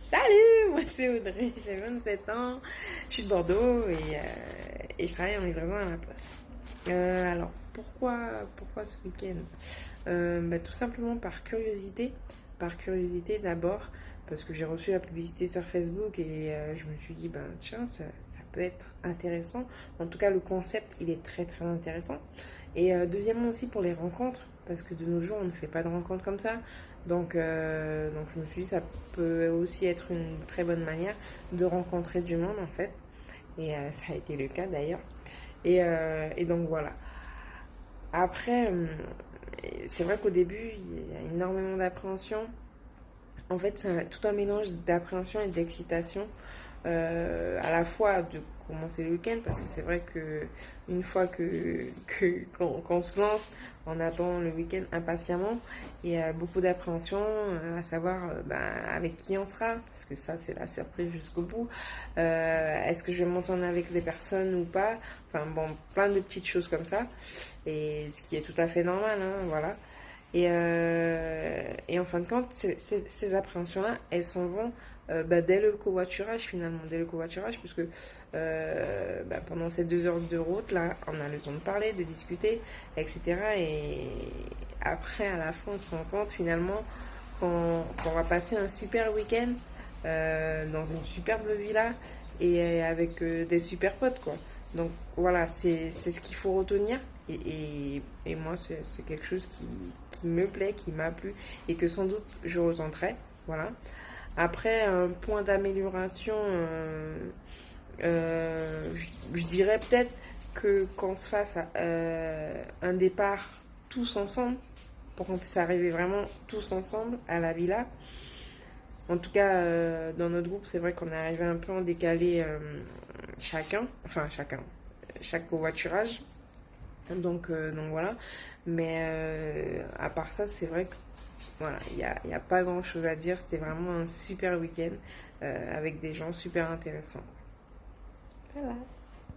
Salut, moi c'est Audrey, j'ai 27 ans, je suis de Bordeaux et je travaille en livraison à la poste. Alors, pourquoi ce week-end? Tout simplement par curiosité d'abord, parce que j'ai reçu la publicité sur Facebook et je me suis dit, tiens, ça peut être intéressant. En tout cas, le concept, il est très très intéressant. Et deuxièmement aussi pour les rencontres, parce que de nos jours, on ne fait pas de rencontres comme ça. Donc je me suis dit, ça peut aussi être une très bonne manière de rencontrer du monde en fait. Et ça a été le cas d'ailleurs. Et donc voilà. Après, c'est vrai qu'au début, il y a énormément d'appréhension. En fait, c'est tout un mélange d'appréhension et d'excitation, à la fois de commencer le week-end, parce que c'est vrai que une fois qu'on se lance, on attend le week-end impatiemment, et beaucoup d'appréhension, à savoir avec qui on sera, parce que ça c'est la surprise jusqu'au bout. Est-ce que je vais m'entendre avec des personnes ou pas? Enfin bon, plein de petites choses comme ça, et ce qui est tout à fait normal, hein, voilà. Et en fin de compte, ces appréhensions-là, elles s'en vont dès le covoiturage finalement, dès le covoiturage, puisque pendant ces 2 heures de route, là, on a le temps de parler, de discuter, etc. Et après, à la fin, on se rend compte finalement qu'on va passer un super week-end dans une superbe villa et avec des super potes, quoi. Donc voilà, c'est ce qu'il faut retenir. Et moi, c'est quelque chose qui me plaît, qui m'a plu et que sans doute je retenterai. Voilà. Après, un point d'amélioration, je dirais peut-être que qu'on se fasse un départ tous ensemble, pour qu'on puisse arriver vraiment tous ensemble à la villa. En tout cas, dans notre groupe, c'est vrai qu'on est arrivé un peu en décalé chaque covoiturage. Donc voilà. Mais à part ça, c'est vrai que voilà, y a pas grand chose à dire. C'était vraiment un super week-end avec des gens super intéressants. Voilà.